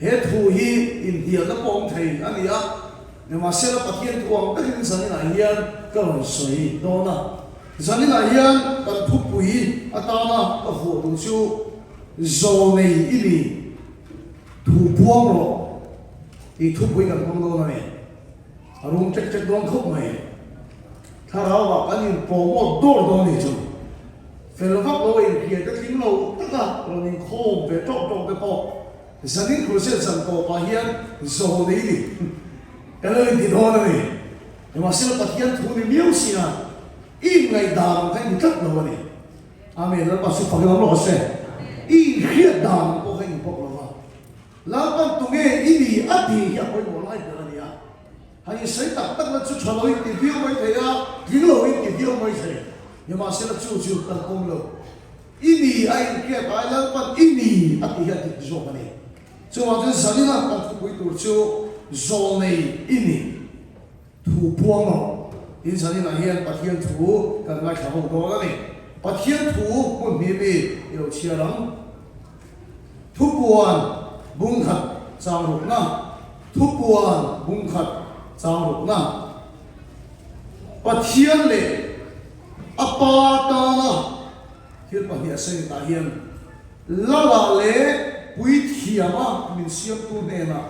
he thu hi in hial na pom thei ania ne ma se la pathian tuang ka hin san na hian ka roi soi do na san na hian kan thu pui atana ka ho tu chu zo nei ini thu buang ro i thu pui kan pom do na ne arum chek chek dong khop mai tharaw wa kan in pom mo dor do ni chu fel vak lo in kia ta king lo ta lo ni khom ve tok tok te po sanin krusen san ko pa hian zo nei ni cái lời thì thôi này nhưng mà sẽ bắt hiện thu thì miêu xí na in ngày đàm cái mình cất đâu này amen là bắt sự phật giáo lo sẽ in khiết đàm có cái mình bóc đâu là ban tung nghe in đi ắt đi ya coi một lại cái này à hay sẽ tập tất là chút cho lối thì phiêu mới thấy à những lối thì phiêu mới thấy nhưng mà sẽ là chú cần công lo in đi ai kia phải là ban in đi ắt đi ya thì zo cái này cho mà cái sao là ban thu quý tổ chức zo nei ini thu buang no in sani na hian pathian thu kan ngai thau do la ni pathian thu mun mi mi yo chiaram thu buan bung khat chang ru na thu buan bung khat chang ru na pathian le apa ta na hian pa hi ase ta hian la la le pui thiama min siam tu ne na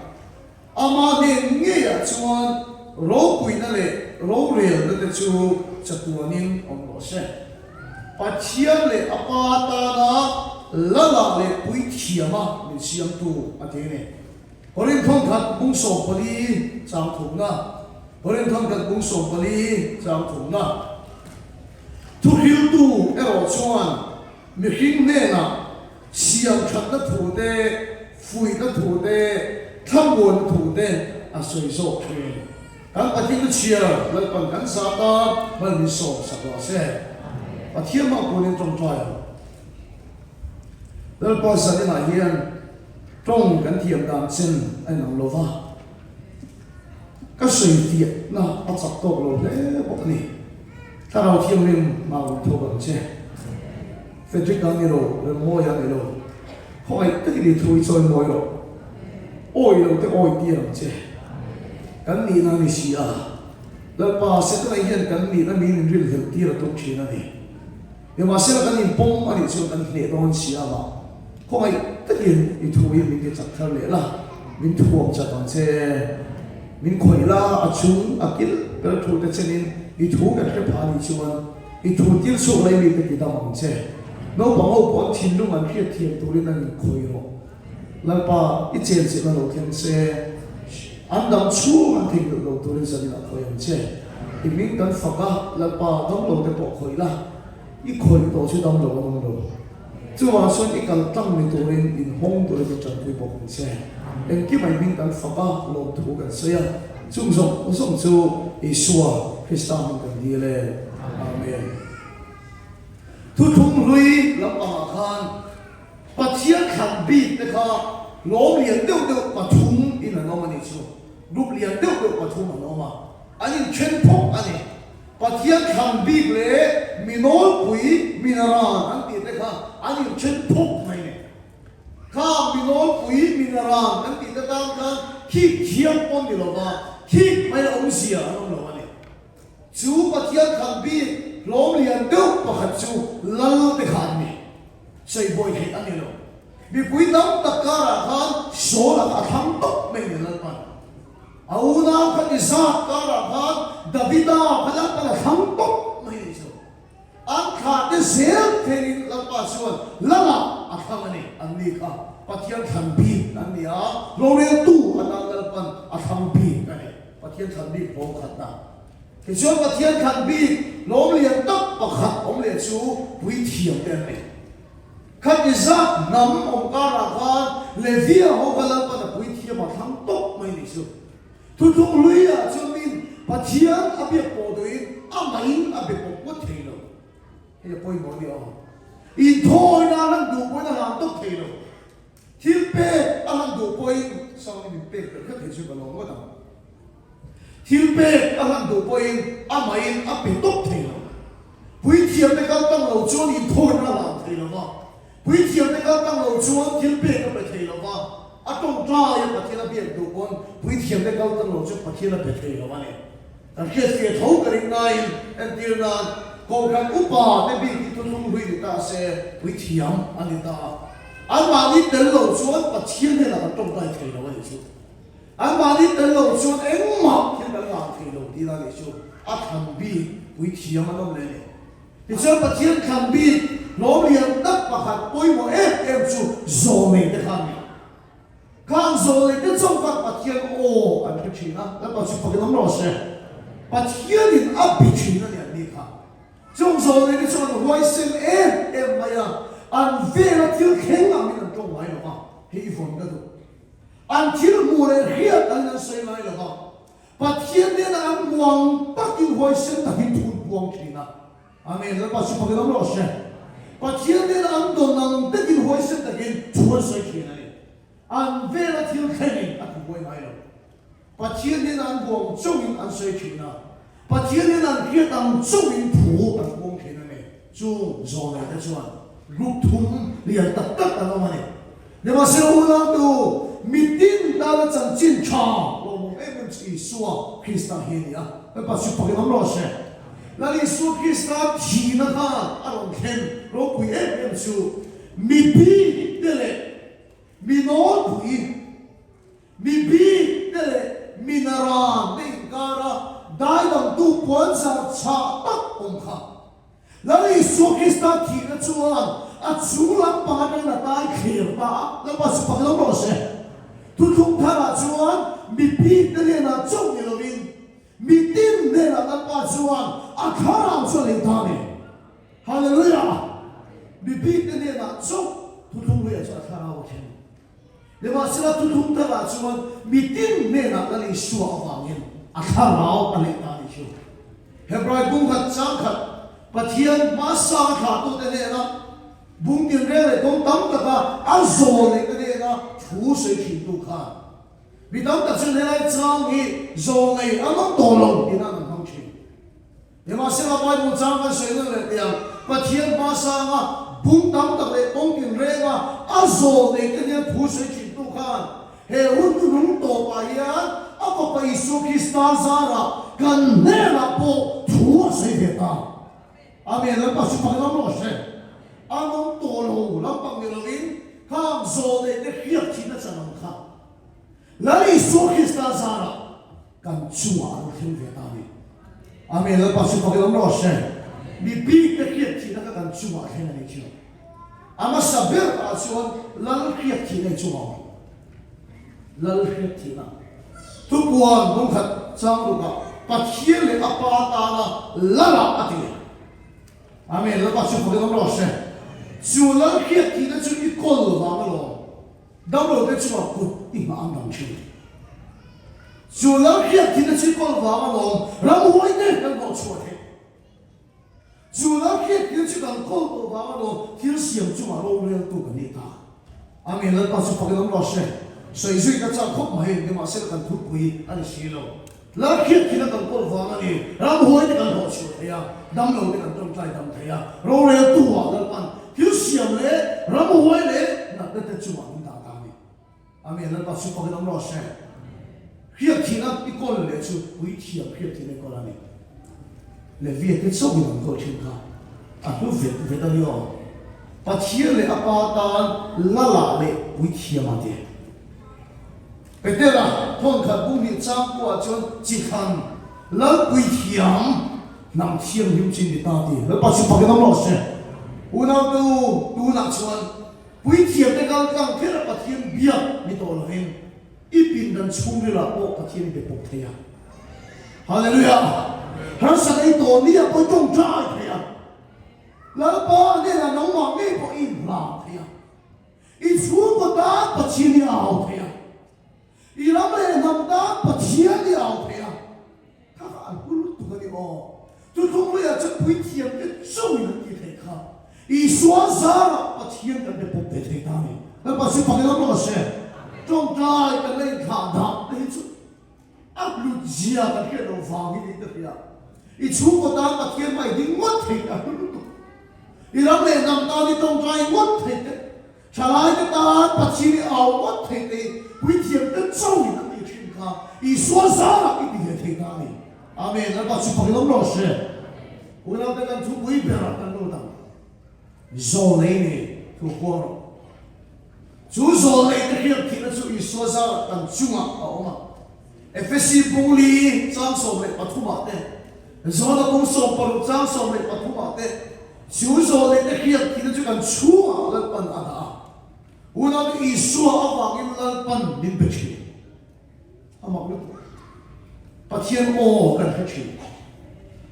ama de nge ya chuan ro pui na le ro rel na te chu chatuanin om lo se pathian le apa ta na la la le pui thiama min siam tu ate ne horin thong khat bung so pali chang thum na horin thong khat bung so pali chang thum na tu hil tu ero chuan mi hing ne na siam khat na thu de fui na thu de tham buồn thủ đen à soi sổ thuê các bạn tin chia lại bằng các xã ta và mình sổ sạch rõ xe và thiên mạo của nên trong tròi rồi bao giờ đến lại hiền trong cái thiềm đàn chân anh nằm lô va các sợi tiệt na bắt sập tổ lô lẽ bọc này ta đầu thiềm lên màu thô bằng che phải trích đàn này rồi môi đàn này rồi hỏi tất cái gì thui trôi môi rồi ôi đâu thế ôi tiền chứ cái gì nó đi xí à là bà sẽ cái này hiện cái gì nó mình riêng hiểu tiền là tốt chuyện này nhưng mà sẽ là cái gì bông mà đi chơi cái gì đó xí à mà không ai tất nhiên đi thu mình cái chặt theo lẽ là mình thu chặt bằng xe mình khởi la à chúng à kia cái thu cái xe nên đi thu cái phá đi chơi đi thu tiền số này mình cái đó bằng xe nó bằng ô bọn thiên lúc mà kia thiên thu lên là mình khởi rồi lần ba ít tiền sẽ là đầu tiên sẽ anh đam chú anh thấy được đầu tiên sẽ là khởi hành chứ thì mình cần phải cả lần ba đam đầu để bỏ khởi là ít khởi đầu chứ đam đầu chứ mà số ít cần tăng mình đầu tiên in hông đầu tiên chọn cái bỏ khởi chứ em kia mày mình cần phải cả đầu thủ cái sẽ chung dùng chú Isua Christa mình cần đi lên Amen thu thung lui lần ba khan pathian khan bi te kha lo lian deu deu pathum in a nomani chu rup lian deu deu pathum a noma ani chen phok ani pathian khan bi le minol pui minaran an ti te kha ani chen phok mai ne kha minol pui minaran an ti te ta kha ki khiam pon di lo ba ki mai om sia an lo ani chu pathian khan bi lo lian deu pakhat chu lal te khan ni say boy hit anh hiểu vì quý tóc tất cả là khan số là cả thắng tốc mình là lần áo nào cái gì sao cả là khan Davida cái là thắng tốc mình rồi anh khát cái dễ thì lần ba xuân lần nào anh khang anh đi cả bắt thiên thần bi anh đi à rồi tu anh đang lần anh khang bi cái này bắt thiên thần bi vô khát na thì cho bắt thiên thần bi rồi liền tóc bắt khát ông liền chú quý thiểu đen này khát Isaac nắm ông ca ra van Levi họ cái lần bắt quý thiểu mà thắng tốc mấy đi chứ thu thung lui à cho mình bắt thiên à biết bỏ đuôi à mấy à biết bỏ quất thế rồi hay là bôi bỏ đi à in thôi na làm đủ bôi na làm tốc thế rồi thiên bê à làm đủ bôi sao mình bê được cái thế chứ mà lòng quá đâu thiên bê à làm đủ bôi à mấy à biết tốc thế rồi quý thiểu cái tăng lầu cho in thôi na làm thế rồi mà quý thiểu cái tăng lầu cho thiên bê cái phải thế rồi mà trong trai bắt thiên là biết đủ con quý thiền để câu tân lộ cho bắt thiên là biết thế rồi vậy anh kia sẽ thấu cái này anh tiêu là cố gắng upa để bị cái thùng huy ta sẽ quý thiền anh ta anh mà đi đến lộ xuống bắt thiên này là trong trai thế rồi vậy chứ anh mà đi đến lộ xuống em mặc thiên đã làm thế rồi đi ra để chứ anh không bị quý thiền mà nó lên thì cho bắt thiên không bị nó liền đắp và hạt bôi một em chú rồi mình để làm càng rồi cái trong các bắt thiên ô anh biết gì naแล้วก็ชุดพวกน้ำร้อนเสียbắt thiên thì áp bị gì naเนี่ยนี่ค่ะtrong rồi cái trong hoài sinh em mà ya anh về là thiên khen mà mình trong ngoài rồi mà hi phong cái đó anh thiên mua lên hiện anh là xây lại rồi mà bắt thiên thì là anh buông bắt in hoài sinh là hình thun buông gì na amenแล้วก็ชุดพวกน้ำร้อนเสียbắt thiên thì là anhโดนนั่งแต่in hoài sinhแต่inชวนใส่ขี้นะanh về là thiên khen anh không quay lại rồi bắt thiên thì là anh buông trong in anh xâyขี้na bắt thiên thì là anh kia đang trong in phủ anh buôngขี้na này chú rồi này đó chú anh lúc thùng liền tất tất là nó mà này nhưng mà sau đó tu meeting đã là chân chính cha lo một em chỉ xua Christa hiền à cái bắt chước phải làm rõ ràng là đi xua Christa chỉ là ha anh khen lo quỳ em chú mi bi để lệ mi nói quỳ mi bi để lệ mi nara để cara đại đồng tu quan sát cha tắc ông khang là đi xua Christa chỉ là chú anh chú làm ba này là tai khỉ ta là bắt chước phải làm rõ ràng tu thung thà là chú anh mi bi để lệ là trong nhiều lần mi tin để là làm ba chú anh khá làm cho linh ta này hallelujah mi bi để lệ là trong tu thung lệ cho khá làm ok nhưng mà sẽ là tu thung thà là chú anh mi tin để là cái xua vàng nhân khá làm anh linh ta này chú Hebrew bung khát trang khát bắt thiên mà sang khát tu để là bung tiền ra để công tâm tất cả anh rồi để cái là chú sẽ chịu tu khát vì đó tất nhiên là trang thì rồi này anh không tổ lòng thì anh không chịu nhưng mà sẽ là bài bung trang cái sự này là tiền bắt thiên mà sang bung tâm tất để công tiền ra anh rồi để cái là chú sẽ chịu tu khát hệ hôn nung tổ bài á anh có phải số Christa ra gần nè là bộ chú sẽ về ta amen là bắt chước phải làm rõ ràng anh không tổ lòng lắm bằng nhiều lần khang rồi để cái khiết chỉ là chân lòng khang lấy số Christa ra gần chúa anh không về ta đi amen là bắt chước phải làm rõ ràng bị bị cái khiết chỉ là gần chúa không là chúa ama saber à chúa lần khiết chỉ là chúa lần khiết chỉ là tu buồn không thật sang được cả bắt khiết là apa ta là la ati amen là bắt chước phải làm rõ ràng chú lần khiết thì nó chú ý con rồi vào cái lò đau đầu cái chú bảo cút đi mà ăn đồng chú chú lần khiết thì nó chú ý con vào cái lò làm hoài đấy cái lò chúa thế chú lần khiết thì nó chú cần con vào cái lò thì nó xiêm chú mà lô lên tu cái này ta amen là bắt chước phải làm rõ ràng所以cái trang khóc mà hiện nhưng mà sẽ cần thúc quý anh xí lô lần khiết thì nó cần con vào cái này làm hoài đấy cái lò chúa thế à đâm đầu cái cần trong trái đâm thế à lô lên tu à cái pan thiếu xiêm lệ làm hoài lệ là cái chú mà chúng ta ta này amen là bắt chước phải làm rõ ràng khiết thì nó cái con lệ chú quý thiệp khiết thì nó con này lệ việt cái số người làm câu chuyện khác tôi việt đó nhiều bắt thiệp lệ apa ta la lệ quý thiệp mà thế cái đấy là thôn khẩn bung đi trang qua cho chỉ khăn lỡ quý thiệp nằm thiệp hiếu chính để ta đi lỡ bắt chước phải làm rõ ràng u nào tu nặng chuan quý thiệp cái càng thế là bắt thiệp bia mi tổ là hình ít pin đàn chung đi là bộ bắt thiệp bị bộc thế à hallelujah hắn sẽ lấy tổ mi à bôi trong trái thế à lỡ bao đây là nóng mỏng đi bộ in làm thế à ít xuống một đá bắt thiệp đi ảo thế à ít lắm đây nằm đá bắt thiệp đi ảo thế à các bạn cứ lúc tụi cái đó tôi không biết là chắc quý thiệp cái sâu như thế thế khác ý xóa ra là bắt thiên cần để bộc thế thế ta này, là bắt sự phải làm rõ ràng, trong trái cần lên khả đáp đấy chứ, áp lực gì à cái kia đâu vàng như thế được à, ý chú của ta bắt thiên mày đi mất thế à, ý lắm này nằm ta đi trong trái mất thế đấy, trả lại cái ta bắt chi đi ảo quát thầy tê quý thiền đến sau thì nó đi trên khá ý xóa giá là cái gì thầy ta này amen nó bắt chi bằng lắm lo xe quý nào cái căn chú quý bè là căn đô tặng dồ lấy này thu qua chú dồ lấy cái kia thì nó chú ý xóa giá là căn chung à ảo mà Efesi bung li trang som le pathuma te zona bung som paru trang som le pathuma te chú zo le te khiat thì nó chú cần chúa lên pan ada una cái Isua awang in lên pan din bechi amak lu pathian o kan hachi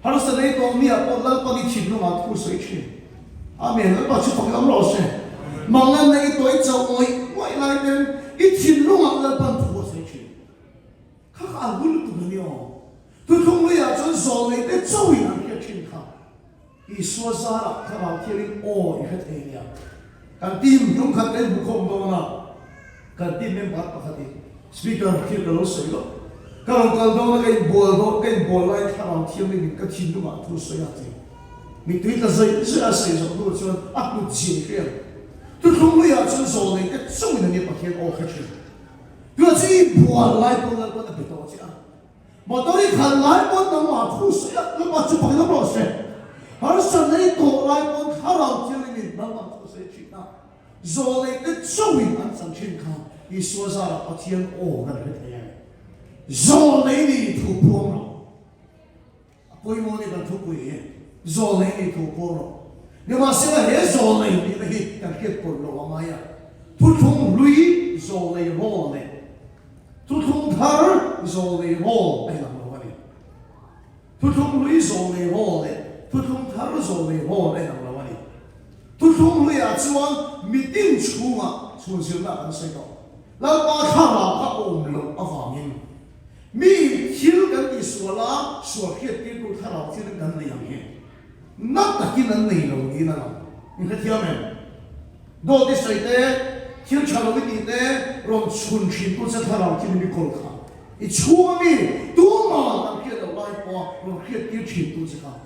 har sa nei to mi a pon lên pan ni chin lu ma thu soi chi amen le pa chu phang am lo se mangan nei toi chau oi wai lai den I chin lu ma lên pan thu soi chi khác ăn bún tụi nó nhiều tôi không lấy à cho giò này để trâu gì ăn kia trên khắp ý xóa ra là các bạn thiên linh ô ý hết thế nhỉ cần tim dùng khát đến bụng không đâu nào cần tim em bắt bắt đi speaker thiên cái lỗ sấy đó các bạn cần đâu là cái bồn lại các bạn thiên linh cái chín đúng không thu sấy hạt gì mình tuy là dây rất sấy rồi tôi cho áp lực gì kia tôi không lấy à cho giò này để trâu gì ăn kia ô hết chứ tôi chỉ buồn lại buồn lại buồn là bị đau chứ mà tôi đi khăn lại buồn nó mà thu sấy nó mà chụp bằng nó bao sấy har san nei to lai buồn thao lòng chiên lên nó mà thu sấy chỉ na rồi lại cái trâu gì ăn sang trên khăn đi xóa ra là thiên ô gần hết thế này rồi lấy đi thu buồn rồi bôi môi này cần thu bụi rồi lấy đi thu buồn rồi nhưng mà sẽ là hết rồi lấy đi lấy cần kết buồn rồi mà ya thu thùng lũy rồi lấy rô này thu thùng thar rồi lấy rô đây là nó vậy thu thùng lũy rồi lấy rô này thu thùng thar rồi lấy rô đây là nó vậy thu thùng lũy à chuan mi tin chu à chuan siêu na ăn say đóแล้วก็ข้าวพระองค์ลงอวามินมีคิวกันอีสัวละสัวเขียดที่กูท่าเราที่นั่นกันเลยอย่างนี้นักตะกี้นั้นในโลกนี้นั่นน่ะนี่คือเที่ยวแม่โดดที่ใส่เต้เที่ยวชาลวิตีเต้รวมชุนชินกูจะท่าเราที่นี่มีคนขับอีชัวมีตัวมาตั้งเขียดเอาไว้พอรวมเขียดที่ชินกูจะขับ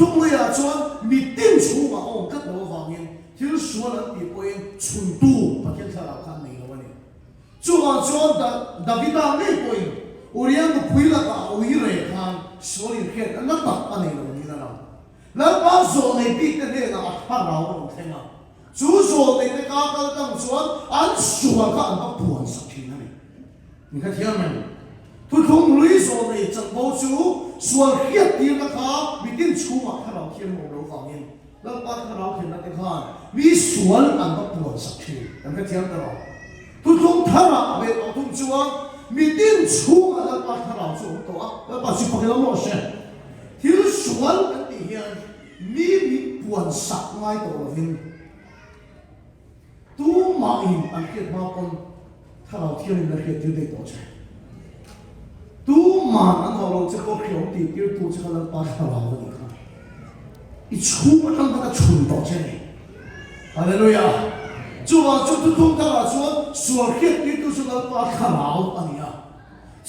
ทุกๆเลยอ่ะชวนมีติ้งชัวมาองค์กัดเราฟังยินที่ชัวนั้นตีเป็นชุนตู้ประเทศท่าเราคันนี้จู่ดาวิดาไม่ป่วยอุริยังก็ป่วยแล้วก็อุยเร่ขันสวริเขียนนั่นตัดอันนี้เรานี่นะแล้วก็โซนในปีกเนี่ยนะถ้าเราต้องเท่าจู่โซนในการกันตั้งส่วนอันส่วนก็อันก็ปวดสักทีนั่นเองนี่ก็เที่ยวมันทุกคนรู้โซนในจังหวะจู่ส่วนเขียนดีนะครับมีดิ้นชูมาถ้าเราเขียนมองเราฟังยินแล้วก็ถ้าเราเขียนนั่นเองมีส่วนอันก็ปวดสักทีนั่นก็เที่ยวตลอดทุกคนท่าเราเวทเอาทุ่งชัวมีดิ้นชูมาแล้วก็ท่าเราชูตัวแล้วก็ชิบะเราโลเชที่ส่วนกันที่เห็นมีปวดสักง่ายตัวหินตัวมาอินอันเกิดมาคนถ้าเราเที่ยวในเขตที่ได้ตัวใช่ตัวมาอันเราจะก็เขียวตีเกี่ยวตัวจะก็แล้วปาท่าเราดีครับอีชูมันต้องการชุนตัวใช่ไหมฮาเลลูยาจู่ว่าจู่ทุกคนท่าเราชวนส่วนเขียดที่ตัวจะแล้วปาท่าเราอันนี้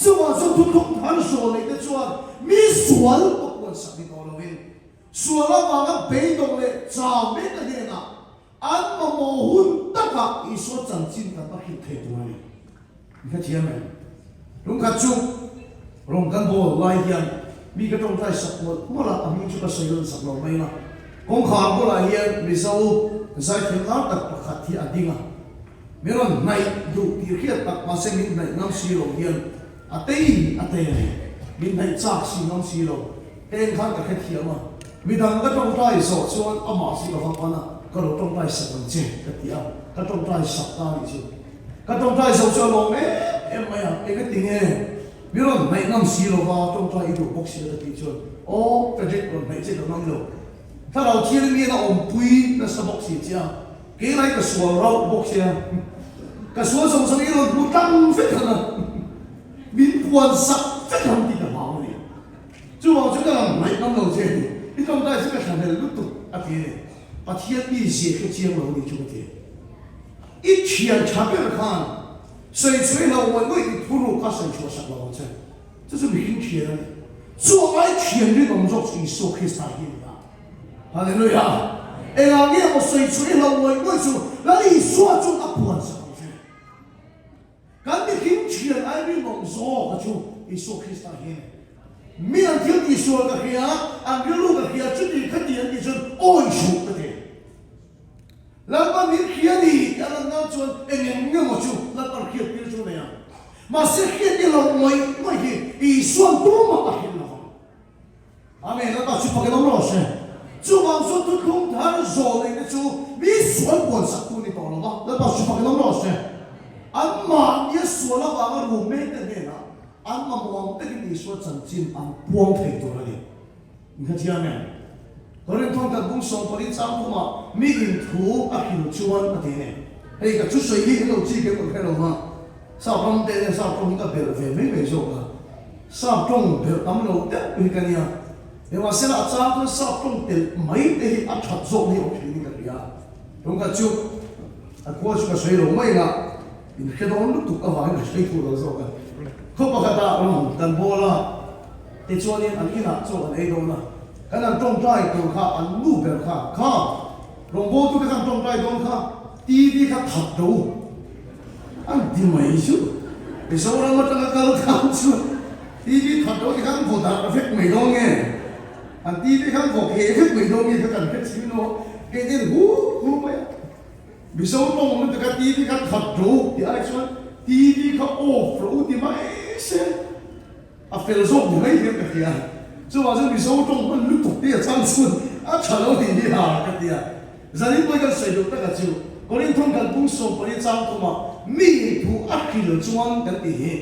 จู่ว่าจู่ทุกคนท่าเราส่วนในตัวชวนมีส่วนก็ควรสักนิดตัวเราเองส่วนเราบางก็เป็นตรงเลยจ้าไม่ได้เนี่ยนะอันมาโมหุนตะกับอีส่วนจังจินกับคิดเทตัวนี้นี่ก็เชื่อไหมลุงกัดจุกลุงกันโบไล่ยังมีกระตงใจสักหมดเมื่อละมีจุดเสียงสักหน่อยไหมนะกงขาโบไล่ยังมีเสาใจถึงน้ำตักประคัดที่อดีงะเมื่อในดูที่เขียนตักมาเส้นในน้ำสีลงยังอเตยมีในจากสีน้ำสีลงเต็มข้างกับแค่เทียมอ่ะมีดังก็ต้องได้สอดส่วนอามาสีกับฟังกันนะก็เราต้องได้สักวันเจ้าก็เดียวก็ต้องได้สักตาอีกทีก็ต้องได้สอดส่วนลงเอ็มไม่อะเอ็งก็ติงมีเรื่องในน้ำสีลงว่าต้องได้ดูบ็อกซี่ก็ติดชวนโอ้กระเจ็ดคนในเจ็ดคนนั่งลงถ้าเราเที่ยวนี้เราอมปุยนั่นสบ็อกซี่เจ้าเกี่ยอะไรกับส่วนเราบ็อกซี่กับส่วนสองสิ่งเราดูตั้งเฟ้ยนะมีควรสักเฟ้ยทำดีกับเราเนี่ยจู่ว่าจู่กันไม่น้ำเราเจ้า你刚才这个看的路途啊，对，把天地写个结论你就对，一天差别看，谁吹了我为吐露，他谁说什么这，这是明天的，做爱天的动作是说可以啥意思啊？哈利路亚， engang ye mo soi chui lo moi moi chu la li suwa chu apuan sa chu kan ni kim chian ai ri mong zo ka chu Isu Krista hin mi an thiam Isu ka khia an lu ka khia chu ni khati an ni chun oi shu ka de la ma mi khia ni an na chun engem ngem mo chu la par khia pi chu ne ya ma se khia ni lo moi moi hi Isu tu ma ka hin lo amen la ba chu pa ke lo se chu ma so tu khung thar zo le ne chu mi suan bon sa tu ni to lo ba la ba chu pa ke lo se an ma ye su la ba ma ru me te ne na an ma mong te ni so chan chin an puang thei to la ni ni kha me koren thong ka bung song pari chang kuma mi in thu a ki chuan a te ne hei ka chu soi hi lo chi ke ko kha lo ma sa rom te ne sa rom ka ber ve me me zo ka sa tong ber am lo te pi ka nia e wa se la cha ko sa tong te mai te hi a that zo ni o ki ni ka ria dong ka chu a ko chu ka soi lo mai na in ke don lu tu ka wa ni sei fu lo zo ka ko pa ka ta rom kan bola te chuan ni an ina zo an ei do na kan an tong trai to kha an lu ber kha rong bo tu kan tong trai dong kha ti di kha that do an di mai chu be so ra ma ta ka ka chu ti di that do ti kan bo da effect mai dong nge an ti di kan bo ke effect mai dong nge ka kan ke chi no ke den hu mai be so tong ma ta ka ti di ka that do ti ai chuan ti di ka off ro ti mai se a fel zo ni mai ke ka ya so wa zo bi so tong ma lu tok ti a chang sun a cha lo ni ni ha ka ti ya zani ko ka sai do ta ka chu ko rin thong kan bung so pa ni chang ko ma mi thu a ki lo chuan kan ti he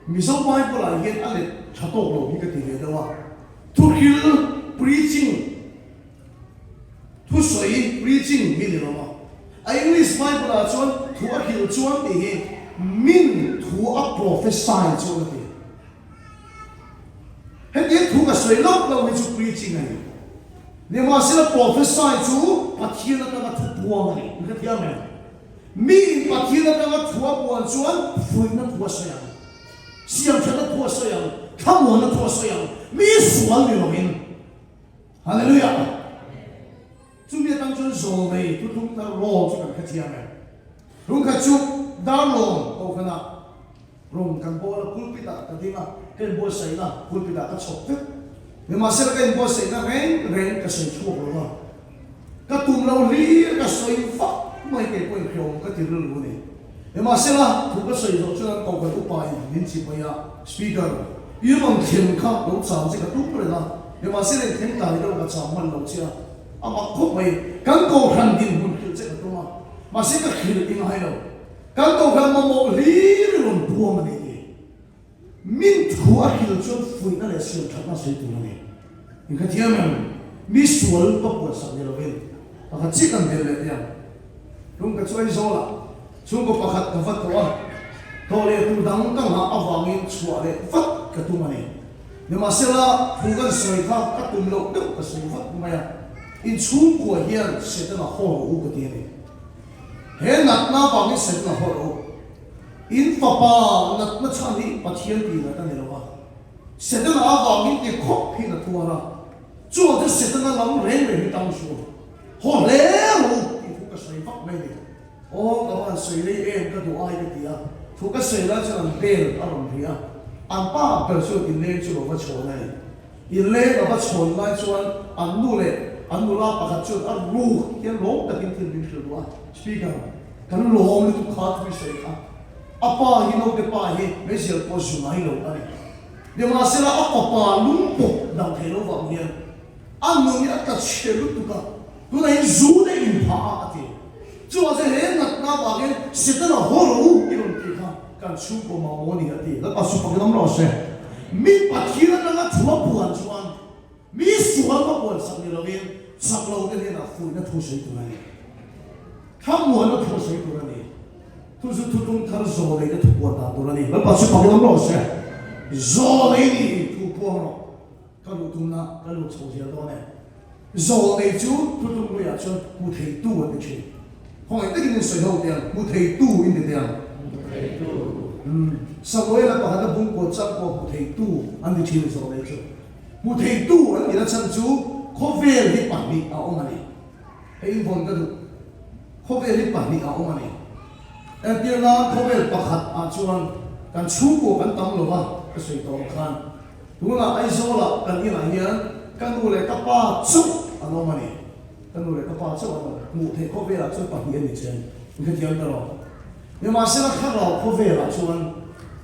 mi so pai ko la yen a le cha to lo ni ka ti le da wa to kill preaching to soi preaching mi le ma ai English pai ko la chuan thu a ki lo chuan ti he min thu a prophesy chuan ti hết yết thu cả sợi lốc lâu với chú preaching này nhưng mà sẽ là prophesy chú bắt thiên là cái thu buông này cái gì vậy mi bắt thiên là cái thu buông chuan phơi nó thu sợi xiêm chân nó thu sợi tham muốn nó thu sợi mi suan đi rồi hallelujah chúng ta đang chuẩn rồi này chúng ta lo cho cái gì vậy lúc cái chú đã lo đâu cái nào rong kan bola pulpita kadinga ken bo sai na pulpita ka chok te me ma ser ken bo sai na ren ka sai chu ro ma ka tum lo li ka sai fa mai ke ko khong ka ti ru ni me ma ser la thu ka sai zo chuan ko ka upai nin chi pa ya speaker yu mong thim kha lo cham chi ka tu pre na me ma ser thim ta ro ka cham man lo chia ama ko mai kan ko khan din hun ki che ka tu ma ser ka khil ting hai lo kan to kan mo li ron buông này min thu a kil chuan fui na le sil thak na sei tu ni in kha thiam man mi sual pa po sa ni lovin pakhat chi kan bel le tiam lung ka chuai zo la chung ko pakhat ka vat to le tu dang ka ha awangin chua le vat ka tu mani ni ma sela thu kan soi kha ka tum lo ka soi vat ma ya in chung ko hian se ta na ho u ka ti ni he nat na ba mi se na ho in papa nat na chani pathian pi na ta ne lawa sedan a ga min ke khop phi na tuara chu de sedan na lam ren ren tang shu ho le ru ki fu ka sai fak mai ni o ka ma sai le em ka du ai ke tia fu ka sai la chan bel a rom ria an pa per su in le chu lo va chho nai in le ba chhon lai chuan an nu le an nu la pa ka chu a ru ke lo ta kin tin bin chu wa speaker kan lo hom tu khat bi sai ka apa hi no te pa hi me sil ko su mai lo ani de ma se la apa pa lum po dang the lo va mi an no mi ta che lu tu ka tu na zu de in pa ati chu a se he na na ba ge se ta na ho ro i ron ti ka kan chu ko ma mo ni ati la pa su pa nam lo se mi pa thi na na chu pu an chuan mi su ha pa po sa ni lo ge sa lo de na fu na thu sei tu na ni tham mo na thu sei tu na ni tu su tu tung thar zo le tu po ta tu ni la pa su pa nam lo se zo le ni tu po no ka lu tu na ka lu chou sia do ne zo le chu tu tung lu ya chu mu thei tu wa chi hoi ta kin soi ho tiang mu thei tu in de tiang mu thei tu sa lo la pa da bung ko chap ko mu thei tu an di chi zo le chu mu thei tu an ni la chan chu ko vel hi pa ni a o ma ni hei von ka du khovel li pan ni a omani en tir na khovel pakhat a chuan kan chu ko kan tam lo ba ka soi to khan tuna ai zo la kan ina hian kan du le ta pa chu ano mani kan du le ta pa chu ano mu the khovel a chu pa hi ni chen ka tiam ta ro ni ma se la kha ro khovel a chuan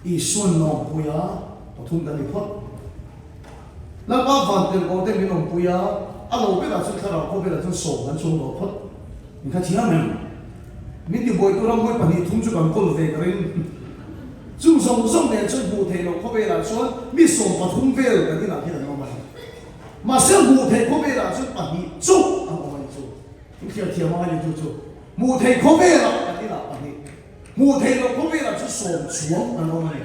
i sun no puya pathum kan ni phot la ba van tel ko te mi no puya a lo be la chu kha ro khovel a chu so kan chu no phot ni ka chia men mi ti boy tu ram boy pa ni thum chu kan kol ve karin chung song song den chu bu the no khovel a chuan mi so pathum vel kan ni na hi no ma mà sẽ mù thầy có biết là chút bản đi chút anh không phải chút những kiểu kiểu mà anh chút chút mù thầy có biết là bản đi là bản đi mù thầy nó có biết là chút sồn xuống anh không phải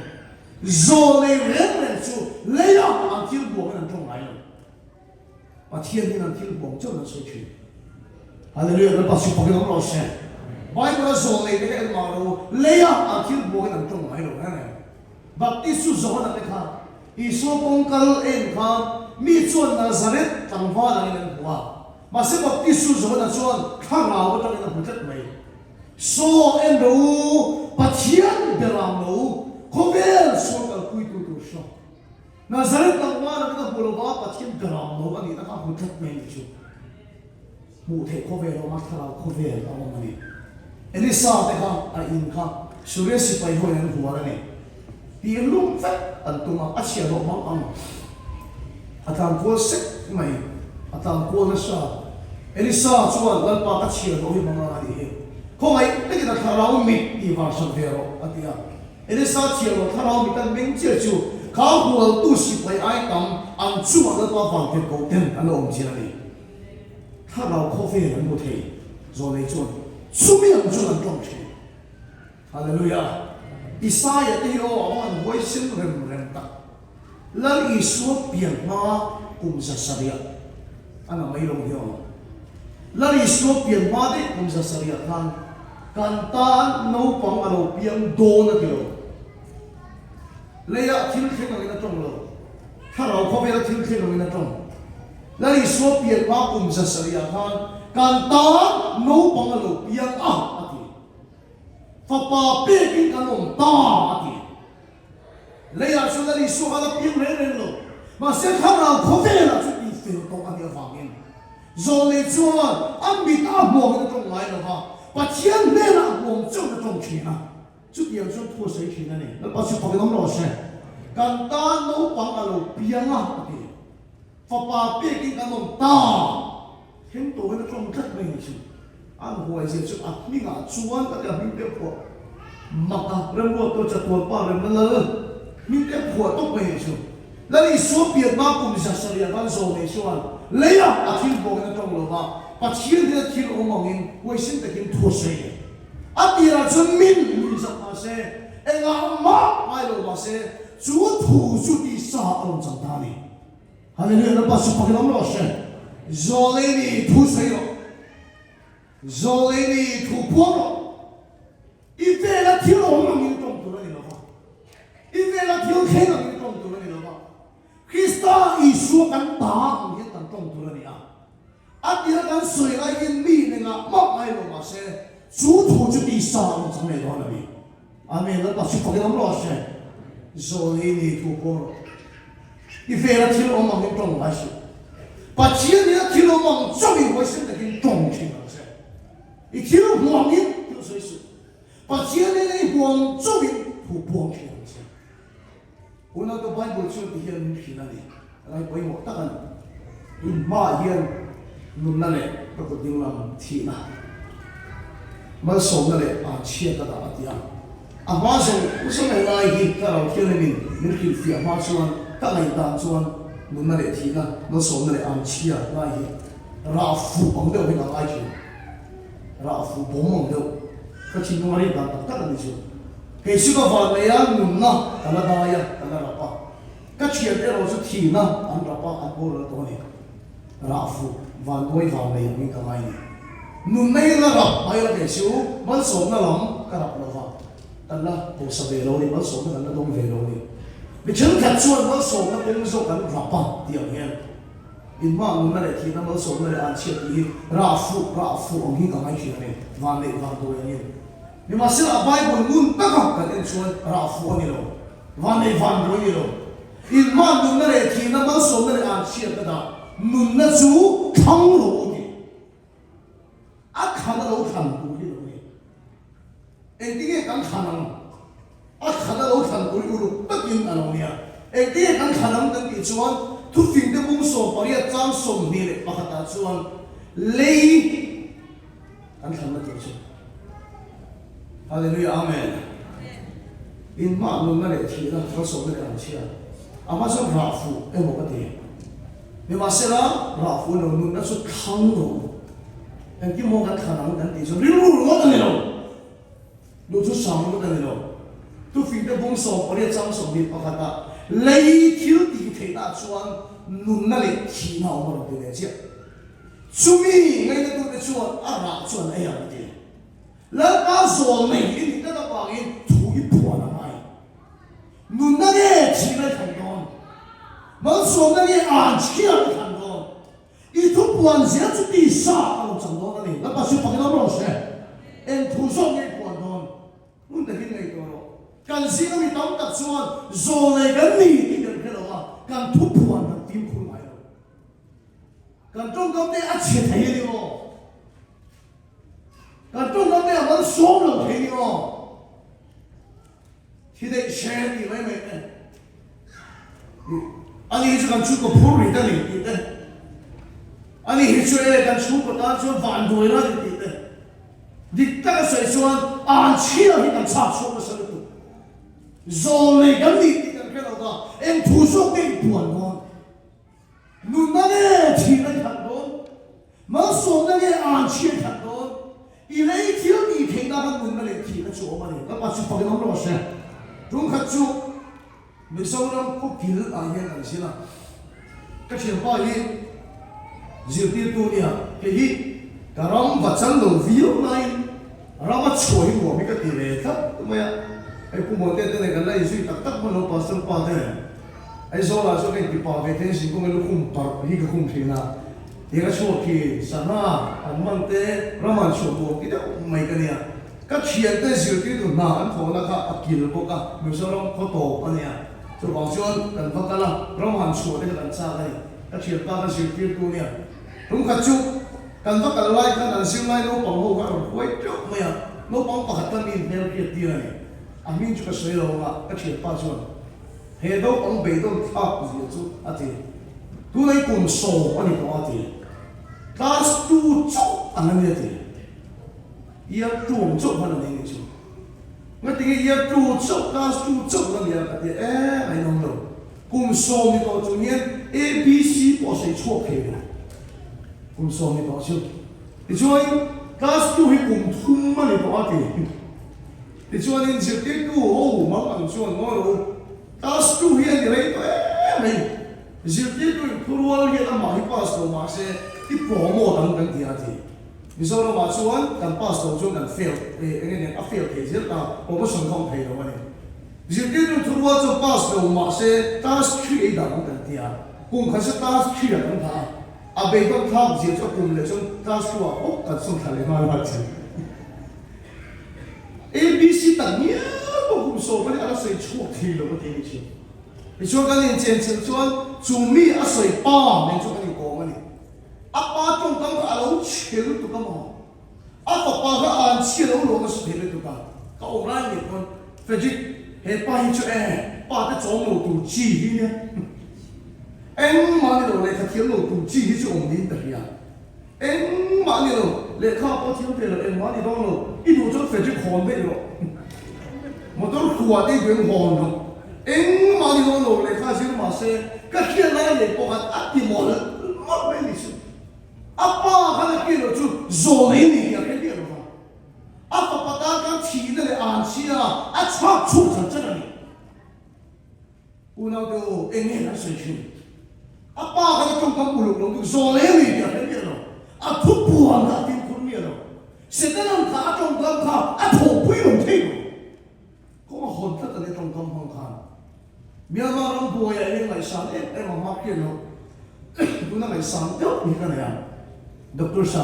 rồi này人们就lấy了anh thiếu buộc cái thằng trong này rồi mà thiên nhiên anh thiếu buộc cho nó sôi chửi Hallelujah nó bắt chụp cái nó xem bây giờ rồi này cái mà nó lấy了anh thiếu buộc cái thằng trong này rồi này baptisu rồi là cái khác Isu pongkal en kham mi chuan Nazareth tangwa na in huwa ma se baptisu zo na chuan khanga wa tang in hutat mai so en ro pathian beram lo khovel so kal kui tu sho Nazareth tangwa na in huwa pathian beram lo ani na ka hutat mai chu mu the khovel lo ma thara khovel aw mani Elisa te ka a in kha suresi pai ho en huwa ni tiếng lung phép ẩn tụ mà ắt xia độ mong ông atam ko sek mai atam ko na sa Elisa chuan lan pa ắt xia độ hi mong ani he ko mai te ki na tharau mi i va sang vero atia Elisa chia lo tharau mi tan meng chia chu ka hual tu si pai ai tam an chu ma pa wang te ko ten an om chi ani tharau ko fe an mo thei zo nei chuan chu mi an chu an tong chi hallelujah Isaiah ti o awan voice rem ta lal isu pian ma kum sa saria ana mai long hiyo lal isu pian ma de kum sa saria kan ta no pang alo pian do na dio leya thil khen na tong lo tharo ko be thil khen na tong lal isu pian ma kum sa saria kan ta no pang alo pian Papa peking kanom ta ati. Leya so dali so ala piang ren lo. Ma se khara khovela chu ti fil to ani awangin. Zo le chuan ambi ta mo na tong lai lo ha. Pa chian me na mo chu na tong chi na. Chu ti ang chu thu sei chi na ni. Na pa chu pa nom lo se. Kan ta no pang alo piang ati. Papa peking kanom ta. Hen to na tong tat me chu. An huai se chu a mi nga chuan ta ka mi pe pho maka rem lo to chatwa pa rem la mi pe pho to pe chu la ni so pi ma kum sa sa ya ban so ne chuan le ya a thil bo na tong lo ba pa thil de thil o mong in wai sin te kin thu se a ti ra chun min mi sa ma se e nga ma mai lo ma se chu thu chu ti sa on chang ta ni hallelujah na pa su pa lam lo se zo le ni thu se lo Zoleni tuporo. Ivela tiro ono mi tong tu ni lova. Ivela tiro kena mi tong tu ni lova. Krista Isu kan ta mi tan tong tu ni a. Atira kan soi lai kin mi ne nga ma mai lo ma se. Chu thu chu ti sa lo chang le lo na mi. Amen la pa su pa lam lo se. Zoleni tuporo. Ivela tiro ono mi tong ba su. Pa chia ni tiro mo zo mi wo sin de kin tong chi. I thiếu hoàng yên thiếu soi sự, và chia nên này hoàng châu bình thủ buông khí làm sao? Hôm nay tôi Bible cho thì hiện khí này, lại quay một tắc anh, mà hiện nôn này, tôi có tiếng làm thị na, mà sống này chia cả đã tiang, mà sống này lại hiện cái đầu tiên này mình khi phía mà chuan, các ngày ta chuan nôn này thị na, mà sống này chia lại hiện, ra phụ bằng đâu mình lại chuyện. Rafu bomong do kachin ngari ba tak ni chu ke su ka va le ya nun na kala ba ya kala ra pa kachien ero su thi na an ra pa an bol to ni rafu van doi va le mi ka mai ni nun nei la ra mai la ke su man so na lam ka ra lo va tan la po sa ve lo ni man so na dong ve lo ni mi chen ka chuan man so na dong so kan ra pa ti ang yan in ma ngun na le thi na mal so na le an chia ti ra fu ang hi ka ngai thi ne van le van do ya ni ni ma sila bible ngun ta ka kan en chuan ra fu ni lo van le van do ni lo in ma ngun na le thi na mal so na le an chia ka da nun na chu thang lo ni a khan lo thang du ni lo ni en ti ge kan khanang a khan lo thang du lu takin alo nia en ti ge kan khanang tan ti chuan thu fin de bung so paria chang som ni le pakata chuan lei an thang na ti chu hallelujah amen in ma nun na le thi na thang so na le an chia ama so ra fu e mo ka ti ni ma se la ra fu no nun na su thang lo en ki mo kan khanang tan ti chu ri lu lo ta ni lo lu chu sam lo ta ni lo thu fin de bung so paria chang som ni pakata lấy thiếu thì thấy ta chuan nun na le thi na mo lo de che chumi ngai na tu de chuan a ra chuan ai ya de la ka zo mai ni ta ba in thu i pu na mai nun na le thi na thang don ma so na le an chi ya thang don i thu puan zia chu ti sa a chang don na ni la ba su pa na lo se en thu so ngai puan don mun da hin ngai to ro kan zia mi tam tak chuan zo le kan ni ti kan ke lo ma kan thu puan na tim khul mai lo kan trong kam te a che thai ni mo kan trong kam te a man so lo thai ni mo thi de share ni mai mai kan ani chu kan chu ko phur ri ta ni ti te ani hi chu e kan chu ko ta chu van doi na ti te dik ta sai chuan an chi lo hi kan cha chu ko sa tu zo le kan ni ti kan ke lo da em thu so ke puan ngon nun na le thi na thang don ma so na le an chi thang don i le thi ni thei na kan nun na le thi na chu ma ni ka pa chu pa ke no lo se rung khat chu mi so ram ko kil a hian an sila ka thiam pa hi zir ti tu nia ke hi karam vachan lo view line rama choi mo mi ka ti le tha ma ai ku mo te te ne kan lai zui tak tak ma lo pastor pa te ai zo la so ke ti pa ve te si ku me lo kum par hi ka kum thina ye ka chu ki sana an man te raman chu to ki da mai ka nia ka thian te zir ti tu na an tho na ka akil bo ka mi so ram ko to ania chu wang chuan kan va ka la raman chu te kan cha ka ni ka thian pa ka zir ti tu nia rung khat chu kan va ka lai kan an sim lai no pang ho ka ro koi chok ma ya no pang pa khat ni mel ki ti ni amin chu ka sei lo ma ka thian pa chuan he do pang be do tha zi chu ati tu nei kum so ani to ati class 2 chok an ni ati ia tu chok ma ni ni chu ma ti ia tu chok class 2 chok na ni ati ai nong lo kum so mi to chu nien abc po sei chok ke kum so mi to chu ti chuan class 2 hi kum thum ma ni to ati ti chuan in zir ti tu ho ma ang chuan ngo lo class 2 hi ani rei to mai zir ti tu purwal hi la ma hi pass lo ma se ti promo dang dang ti ati mi so lo ma chuan kan pass lo chuan kan fail nge a fail ke zir ta ko mo song khong thei lo ma ni zir ti tu purwal chu pass lo ma se class 3 ai dang dang ti a kum kha se class 3 dang tha a be to tha zir chu kum le chuan class 2 a ok kan song thale ma la chi ABC tang nia ko kum so pa ni ala sei chuak thi lo ma ti ni chi ni chuan kan in chen chen chuan chu mi a sei pa men chu kan ni ko ma ni a pa tong kam ka alo chil tu ka ma a pa ka an chi lo lo ma su phele tu ka o ran ni kon fejik he pa hi chu pa ta chong lo tu chi hi ne en ma ni lo le ka thiam lo tu chi hi chu om din ta ya en ma ni lo le kha po thiam pe lo en ma ni dong lo i du chu fejik khon be lo mo tor khua de gwen hon lo en ma ni dong lo le kha si ma se ka khian lai le po ka ati mo lo mo be ni chu apa ka le ki lo chu zo le ni ya ke ni lo fa apa pa ta ka thi de le an chi a cha chu cha cha ni u na do en ne na se chu apa ka le tong kam u lo zo le ni ya ke ni lo a thu pu an ka tin kun ni lo se ta nam ka tong kam ka a tho pui lo thi lo ko ma hon ta le tong kam hong khan Myanmar ram bo ya ni mai san ma ma ke lo tu na ngai sam teo ni ka ya doctor sa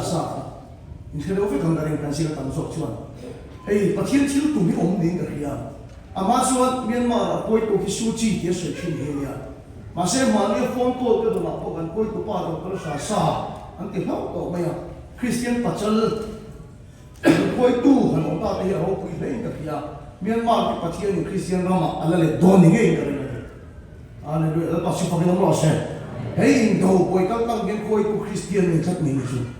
in khelo fe kan garing kan sila tam sok chuan ei pathian thil tu mi om ding ka ria ama chuan Myanmar poi to ki su chi ti se thin he ya ma se ma ni phone call ke do la po kan poi to pa doctor sa an ti hlau to mai Christian pachal poi tu han o ta te ho pui le ka ria Myanmar ki pathian Christian rama ala le do ni nge ka ria Hallelujah. Lepas tu pakai nama saya. Hei, tahu kau kalau gen kau itu Kristian ni tak ni tu.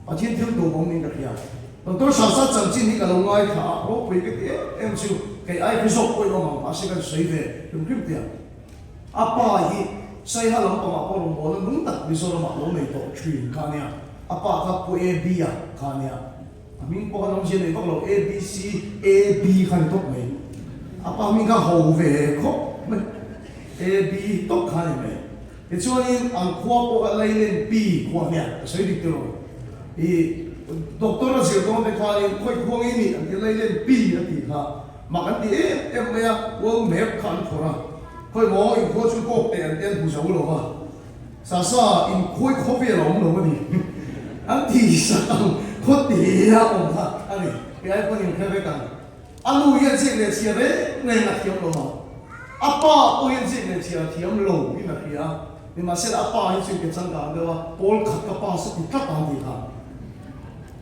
Pasien tu tahu kau ni tak ya. Doktor sasa janji ni kalau ngai kah, kau pergi ke MCU, kayak besok kau orang masih kan sahih, mungkin dia. Apa ini? Saya halam apa orang boleh tak bisa orang mahu ni tu cuci kan ya. Apa kau A B ya kan ya. Amin kau kalau macam ni kalau A B C A B kan tu ni. Apa amin kau hove kau? A B 都看你没？你说你按跨步个来练 B 跨面，所以你对咯。伊 doctor 那时候讲你看你快跨一米，你来练 B 那地哈，嘛跟你咩啊？我没看错啦，快我因跨出国点不少咯哈，啥因快跨别龙咯个地，俺地上跨地啊我哈，安尼，你爱看你开别讲，俺路也这个车嘞，那那条咯嘛。Apa yang sih ni cia tiam low ni nak dia. Ni masih apa yang sih kita sangka ada pol kat kapas di kat tadi kan.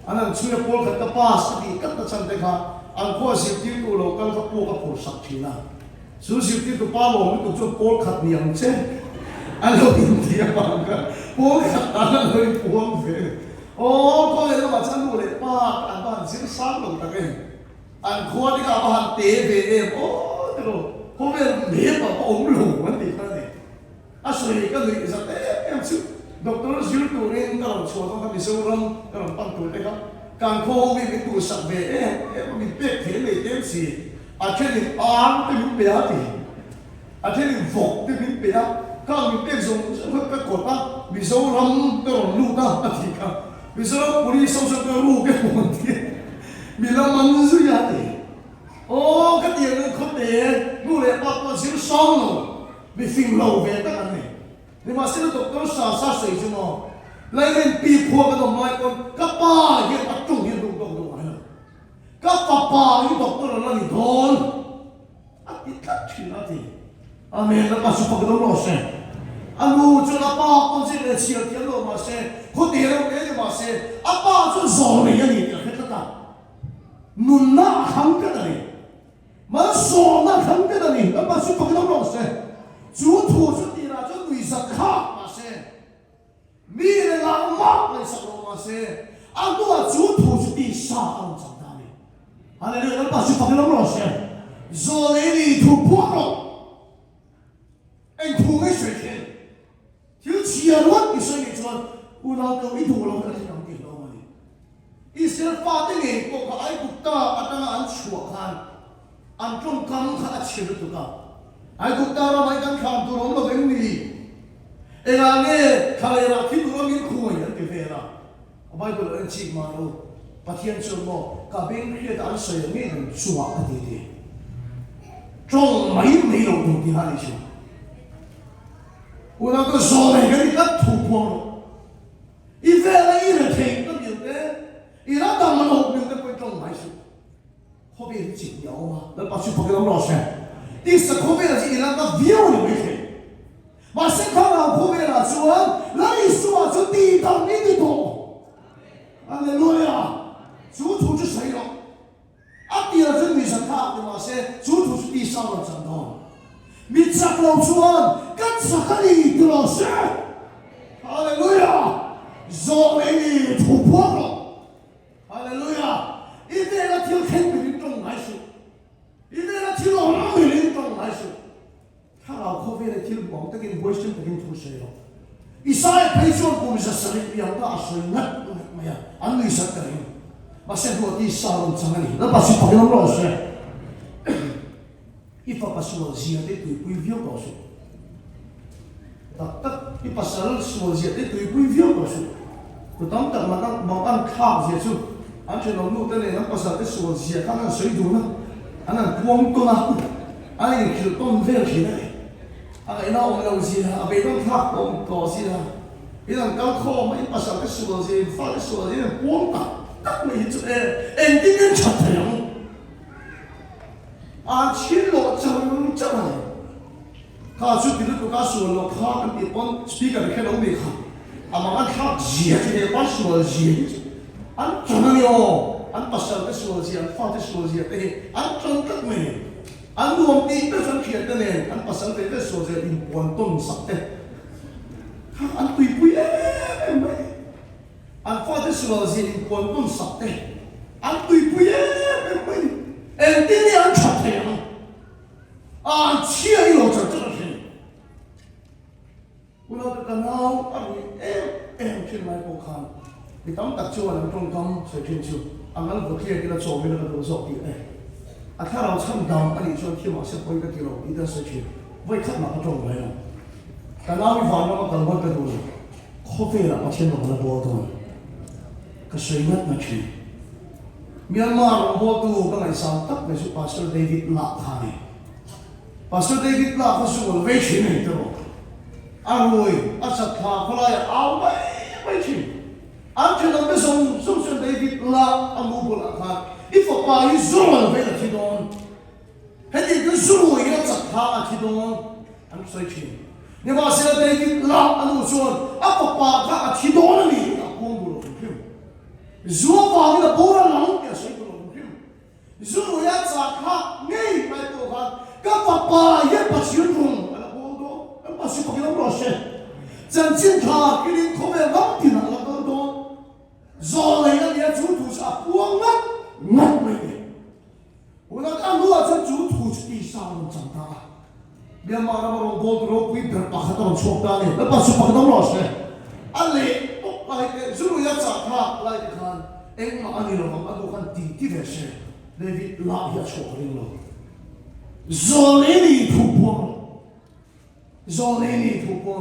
Anak sudah pol kat kapas di kat macam dekha. Angkau sih tu lokal kapu kapu sakti lah. Susi tu palo itu tu pol kat ni yang ceh. Anak India bangga. Pol kat anak dari pol fe. Oh, kau itu macam boleh pak anak sih salu tak kan. Angkau ni kapan TV oh tu. Hôm nay biết mà có ống lù vấn đề thế này, sợi cái gì rất em chịu, doctor chịu tụi nên cái lòng chùa trong cái sâu răng, cái lòng tăng tuổi đấy không, càng khô vì cái tụi sạch về em mình biết thế này thế gì, cái này ăn cái mình béo thì, cái này vọc cái mình béo, các mình biết dùng cái cột á, bị sâu răng cái lòng lù ta thì cả, bị sâu bùi sâu sâu cái lù cái vấn đề, bị làm ăn gì vậy? Ô cái tiền nó không để nu lệ bắt con xíu xong rồi bị phình lầu về tất cả này nhưng mà xíu tục nó sa sấy chứ mà lấy lên pi phua cái đồng mai con các ba hiện bắt trùng hiện đúng đúng này các ba hiện đọc tôi là gì thôn ít cắt chuyện đó thì amen nó bắt chụp cái đồng lò xe anu cho là ba con sẽ để chia tiền lò mà xe có tiền đâu cái mà xe ba cho giàu này như thế hết tất cả nun na khăng cái này mà số na khăng cái này nó bắt chụp cái đồng lò xe chủ thủ cho tiền là cho người giặc khác mà xe mi là làm mắc này sắp lò mà xe anh tu là chủ thủ cho tiền sao anh chẳng ta này anh này nó bắt chụp cái đồng lò xe rồi này đi thủ破了anh thủ cái水田就切乱你说你说我老哥一土老哥是能顶到吗你一些发的人我爱不大啊当然错看安中刚看切了多个爱不大了买单看多了我跟你哎呀呢看来了听多了你苦呀对不对啦我买过人气嘛喽把天说么cả bên kia đã sợi nghe được xóa cái gì đi trong mấy đầu đầu tiên hai chuyện我那个说那个你个突破了，一回来一人听都明白，一那当然后明白会中买书，后边是紧要嘛，那把书发给我们老师，第四后边是一那个 view 的问题，马上看到后边了说，那你说就地道你的懂，阿门路亚，主图是谁了？啊，第二是女神看的嘛些，主图是第三个讲到。米扎老川，跟萨克里的老师，哈利路亚，让你突破了，哈利路亚，一定要听天命中来说，一定要听老人命中来说，他老可别来听广东人会声不听出谁了，以上培训我们是实力比较大，所以没呀，俺们是个人，把现在第三轮成里，那把去跑给老师。一发把说些的对规标告诉，但一把说些的对规标告诉，就当等嘛当忙按看些就，安全路路的呢，那把说的说些，看看水土呢，安那光多呢，安那就东非去的，啊，那我们有些啊，北东看我们搞些啊，伊人讲考嘛，伊把上个数字发个数字，光打没做ending 嘅出嚟。啊，钱落真真係，他出邊都講數落他跟啲幫 speaker 嘅都未看，啊嘛按他熱嘅把數字，按真係喲，按把上個數字，按發嘅數字，按真得未？按我哋都想撇的呢，按把上個數字連貫都實的，他按對不耶沒？按發嘅數字連貫都實的，按對不耶沒？ending 你按出嚟啊！錢喺度就真係，我諗得嗱，阿你去買部看，你當特招人中港隨便招，阿我嗰啲嘅做咩都做啲阿睇到差唔多，阿你想天馬行空嘅記錄，你都隨便，我一看嘛不中嚟咯。但係我發覺我根本嗰度，咖啡啦，我聽到我波動，個水乜乜錢。Myanmar mo tu ka ngai sam tak me su Pastor David La thani Pastor David La ka su ve chin ni to aroi asat tha kholai aw mai chin an chen am song David La amu bula kha if pa hi zul ve la thidon hedi ku zul ya chat tha a thidon an soi chin ni ma se David La anu chuan a pa ka a thidon ni a kong bu lo Zua pa ni bora lang ya sai ko lo kim. Zua ya cha kha ngei mai to kha ka pa ya pa chiu rung ala bo do an pa si pa ki lo she. Zan jin tha ki lin ko me wang tin ala bo do. Zo le ya ni zu tu sa puang ngat mai de. Una ka lu a zu tu ti sa lo chang ta. Bia ma ra ro bo do pi per pa kha to chok ta ni. Pa si pa ki lo she. Ale like zulu ya cha kha like khan eng ma ani lo ma do khan ti ve she David la ya cho ring lo zoleni thu po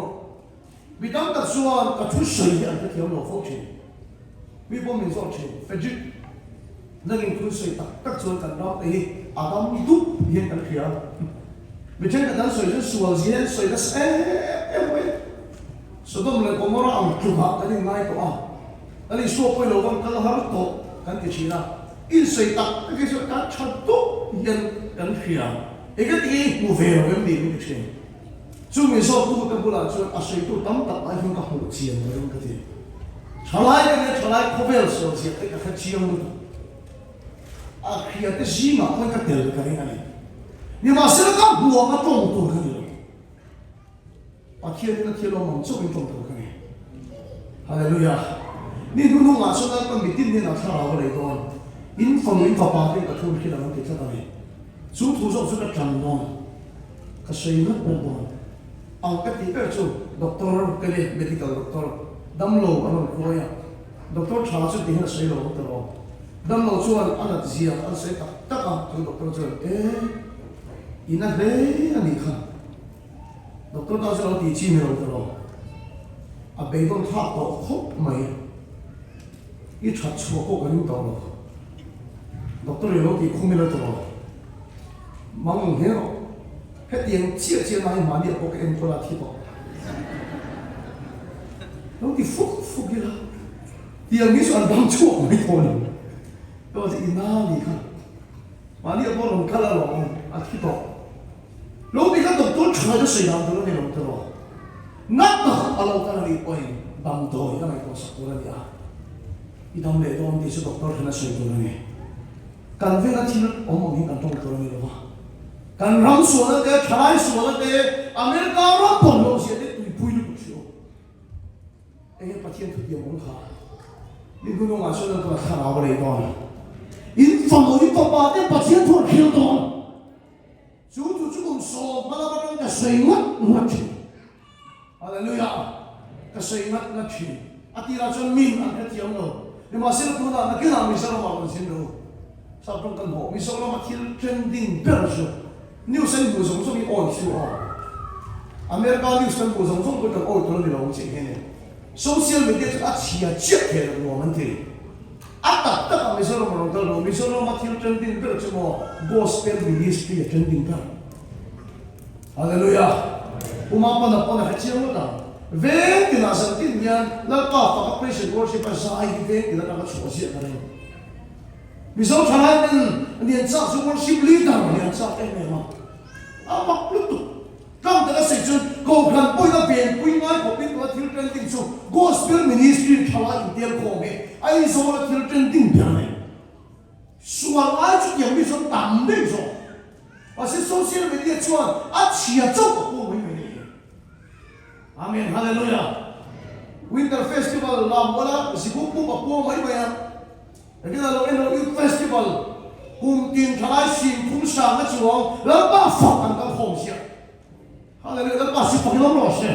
bidang ta suan ka thu shai ya ka thiam lo fo che mi bo min so che fe ji naging thu shai tak chuan kan ram te adam mi tu yen kan khia mi chen ka dan soi je sual yen soi das Sodom le Gomorra ang tuha kani ngai to ani so poi lo wan kala har to kan ti china in sei tak ke so ta chat to yan kan khia e ga ti mu ve lo yam ni mi chen chu mi so tu ka bula chu a sei tu tam tak ai hin ka hu chi an lo ka ti chalai ko vel so chi e ka chi ang lu a khia te ji ma ko ka tel ka ni ani ni ma se ka bu ma tong to ka ni天那天罗蒙做运动头看诶，哈利路亚！你都弄啊，说那个米丁的那差老个来多，因风因发巴的个土起来能给出来，主土上出个长多，个水那不多，啊个第二就 doctor 个嘞 medical doctor， dam lo ano ko ya doctor 查出点个水lo得咯， dam lo 做安那只啊，安水得啊，就 doctor 做，伊那嘞啊你看。Doktor tahu kalau di Cina itu abai tu tak tahu kok mai, ini cat cua kok kan tahu loh. Doktor yang di kumil itu mang hero, heti yang cia naik mandi kok yang pola tiba. Lalu di fuk gila, dia ni soal bang cua mai tahu ni, kalau di ina ni kan, mandi apa orang kalah loh, tiba. Lo bi ka doktor chha de sei dam do ni lo to nat na alo ka ni oi bam do ya mai ko sa ko ya I dam le don di se doktor na sei do ni kan ve na tin o mo ni kan tong to ni lo kan ram so na de thalai so na de America ro pon lo se de tu pui lu chu e pa tien tu ye mong kha ni du no ma so na ko kha ra ba le don in fa mo ni pa pa de pa tien tu khil don主公说，马拉巴人个水乜去？哈利路亞，個水乜去？阿啲拉將面阿啲樣咯，你話識得到啦？那幾難未識到馬來先咯，沙中更好，未識到馬天真定不要說，你要生活上所以愛少哦。Amerika你生活上所以就愛到你老正嘅，social media 一次啊接嘅我問題。Atak tak kami selalu menonton, misalnya matil trending per cuma gospel ministry trending per. Haleluya. Umapa na pona kecil muda. về thì là sản tin nhiên là cả các praise worship là sai về thì là các chỗ gì cái này vì sao thằng này liền chắc số worship leader liền chắc cái này mà mặc lúc trong cái sự chuyện cầu khẩn bôi ra biển quy ngay của bên đó thiếu trend tình số gospel ministry thằng này tiền khổ về ai số là thiếu trend tình biển này soạn ai chút nhiều bị số tạm đấy rồi và sẽ social media chuan chia chốt của cô mình Amen hallelujah Winter Festival làm quá đó chỉ cũng cũng có cô mấy vậy à cái là lo youth festival cùng tiền thái xin cũng sang cái chuôngแล้วก็ฝักกันกับหงเสียhallelujah แล้วก็สิฝักน้ำร้อนเสีย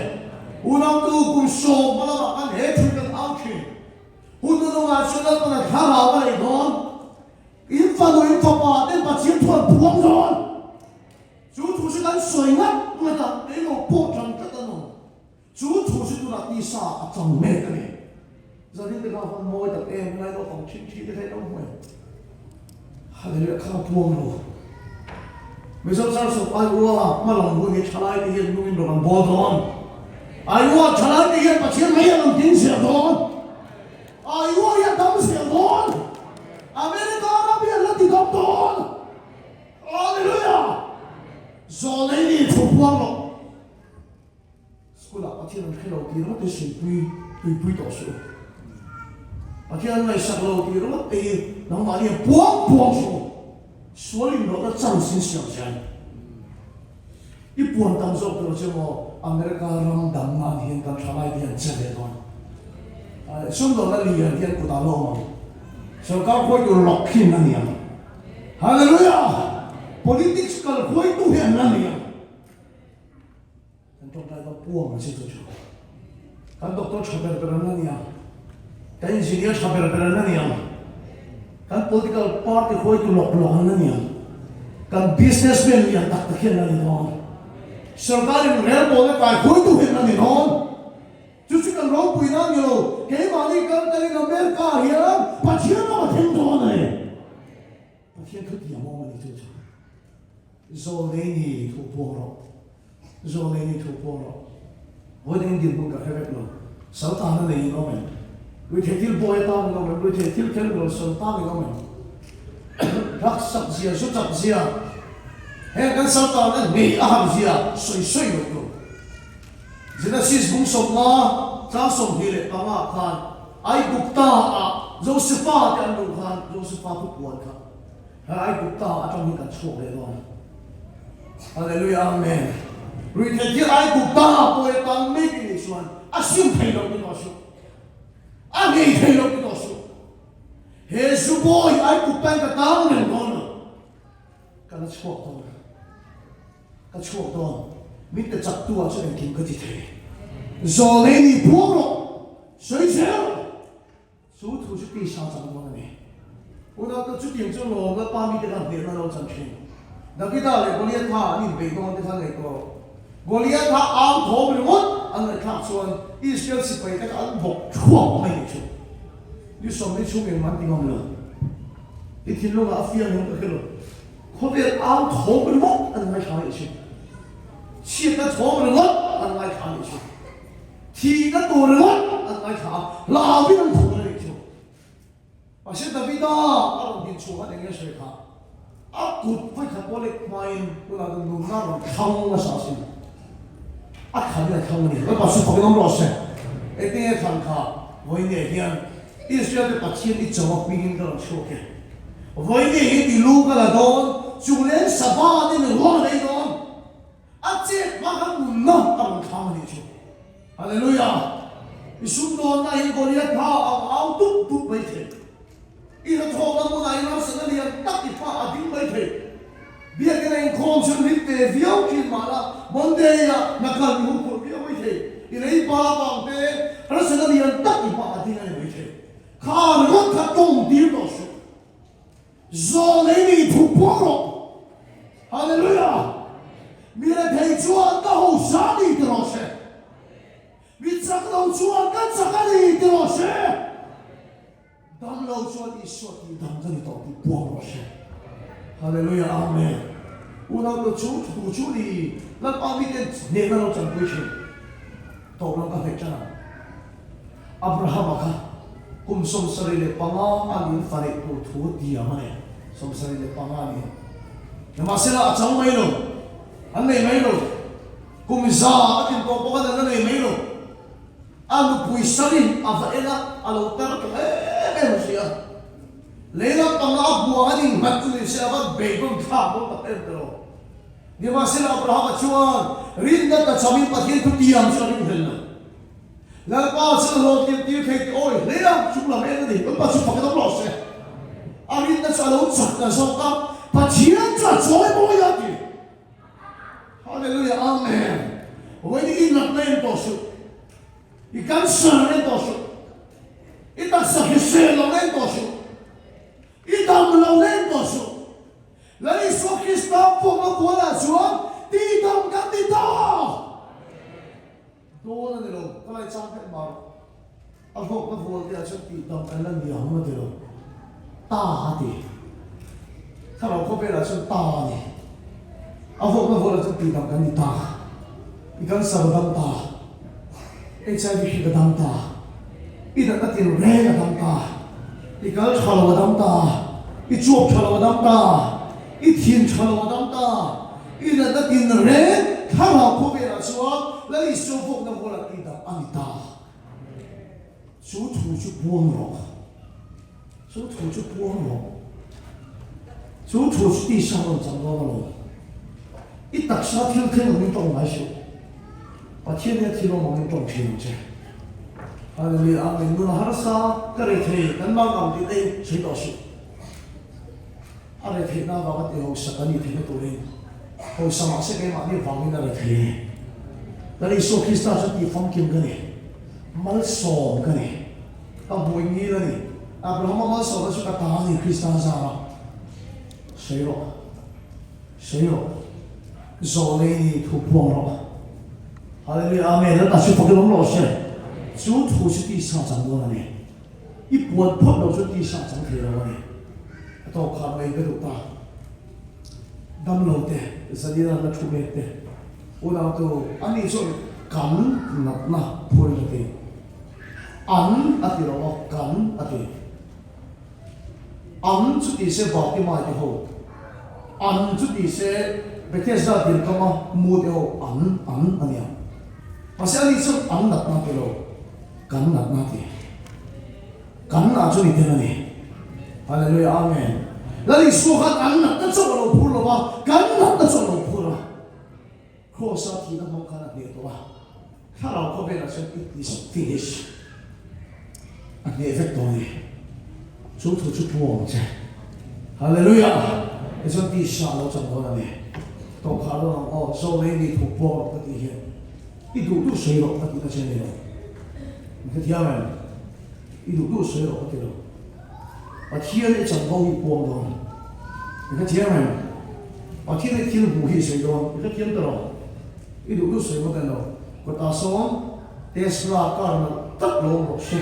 อุณหภูมิcùngโซมาแล้วกันเฮ้ทุกคนเอาขึ้นอุณหภูมิช่วงนั้นมันข้าวเราอะไรก่อนอินฟ้าอินฟ้าป่าเต้นป่าเชียนทวนพวงร้อน主土是很水啊，那个那种波长这个喏，主土是多少地沙长咩的嘞？昨天这个分摸的来到房亲戚的在弄会，还得看波路。没说上次哎我嘛龙我给查来的人弄到波端，哎我查来的人把钱没有能顶起来端，哎我也当起来端，阿美利加那边那地当端，哈利路亚。所以你出光了，所以阿天人看到地了，我先对到手。阿天人来上楼地了，我对，能把你光手，所以我的掌心想象。一般当中都是我阿美利加人当那天跟查来天这边端，上到那里人天不打路嘛，上高会有落品那里啊，哈利路亚。politics kalau kau itu yang mana ya? Kan doktor itu buang masih tu juga. Kan doktor cabar berana ni ya. Kan engineer cabar berana ni ya. Kan political party kau itu lok-lokan ni ya. Kan businessman yang tak terkena ni don. Sarkar yang real boleh kau itu yang mana ni don. Justru kan orang punya ni lo. Kau mali kan dari Amerika ya. Pasien apa tengok ni? Pasien tu dia mau ni tu. Zoleni tu poro, Voi dengan dia bukan hebat lo. Sultan ni ngomen. Voi tetil boy tan ngomen. Voi tetil kel lo sultan ngomen. Rak sak zia, sutak zia. Hei kan sultan ni aham zia, soi lo. Zina sis bung somna, tak som hile kama kan. Ai bukta a, Josepha kan bukan, Josepha tu buat kan. Ai bukta a trong ni kan chok le lo. Hallelujah, amen. Rita dia ai bukta boleh tang make ni suan. Asyum thailok ni dosu. Agi thailok ni dosu. Yesu boy ai bukta ka tang ni dono. Kana chok don. Ka chok don. Mitte chak tu a chen kim ka ti thai. Zoleni puro. Sui cheo. Su tu chu ti sha chang don ni. Una ka chu tim chu lo ga pa mi de kan de na lo chang chen. Nakita le Goliath ha ni be ko de than le ko Goliath ha am tho bi mot an le thak chuan Israel si pai ka an bok chuak mai chu ni som ni chu me man ti ngom lo ti thin lo ga afia no ka kelo ko be am tho bi mot an mai tha chu chi ka tho bi mot an mai tha chu ti ka to le mot an mai tha la bi an tho le chu pa se David a din chu ha de nge se kha Aku pun tak boleh main pulau Nungar, kamu masih. Aku ni kamu ni, lepas tu pakai nombor saya. Itu yang tangkap, voinya dia, Israel tu pasien itu jawab begini dalam syurga. Voinya ini lu kalau don, jualan sabah ni luar dari don. Aceh makan Nungar dalam kamu ni tu. Haleluya. Isu don naik Goliath au tu baik. Ina thong mo na ina sa nalian tak ipa ading mai the bia ke nang khom chun lit te viau ki mala bonde ya nakal mu ko bia mai the ina ipa bang te ra sa nalian tak ipa ading ai mai the kha ro kha tong di do su zo le ni thu poro hallelujah mira thei chuan ka ho sa ni tro se mi chak lo chuan ka chakali tro se Dam lau chuan Iswa ti dam kan to ti buang ro se. Hallelujah, amen. Una to chu ni la pa mi den ne na lo chang pui che. to lang ka hekta Abraham ka kum som sarili panga anin farit tu thu dia mane som sarili panga ni namasila achang mai lo an nei mai lo kum za atin to pa na nei mai lo anu pui sarin avaela alo tar ka sia leila panga buang ani matli sia ba begon kha bo ka entro ni masila Abraham chuan rinda ta chami pathin tu diam sarin helna la pa sa lo ti ti ke oi leila chula me ni pa chu pa ka lo se rinda sa lo chak na so ka pathin cha choi mo ya ti hallelujah amen when in not name to su ikan sa ne to su ita sa hise lo ne to su ita lo ne to su Lari so Krista po mabuala chuan ti dam kan ti ta. Do na nilo kalai chang phet ma. Alho ka bol ti chu ti dam kan lan dia ma dilo. Ta ti. Tharo ko pe la chu ta ni. Alho ka bol chu ti dam kan ti ta. Ikan sa dam ta. HIV hi dam ta. Ida ka ti re ga dam ta. Ikan chalo dam ta. I chuop chalo dam ta. I thiên chalo dam ta I na ta tin re thara ko be la chuan la I so fok na ko la ti da ani ta chu thu chu buang ro chu thu chu buang ro chu thu chu ti sa ro chang ro lo I tak sa thil thil ni tong mai shu pa thiên ne thi ro mo ni tong phin che hallelujah amen nu har sa ka re the kan ma ngam ti dei chi do shu Are the na ba te ho sakani the to le ho sama se ke ma ni wang na le the Dari so Krista sa ti fam kim gani mal so gani a boi ni la ni Abraham mal so su ka ta ni Krista sa ra Shiro zo le ni thu pong ro Hallelujah amen la ta su fa ke lo se su thu su ti sa chang lo ni I puan phot lo su ti sa chang the lo ni to kha mai be ta dam lo te zadira na thu me te ula to ani so kan na phul te an ati ro kan ati an chu ti se ba ti mai te ho an chu ti se Bethesda din kama mu te ho an ania pasal ni so an na te lo kan na te kan na chu ni te ni Hallelujah, amen. Lali suhat anak na sa lo pula ba, kanak na sa lo pula. Ko sa ti na mo kana dito ba. Karaw ko be na sa it is finish. At the effect on it. So to po che. Hallelujah. Eso ti sa lo sa mo na ni. To karo o so le ni to po pa ti he. Idu du sei lo pa ti na che ni lo. Ni ti amen. Idu du sei lo pa ti lo. 我天的整个一光光，你看天没？我天的天不会水光，你看天的了，一路都水不得了。我打算电视啊干了，得了我说，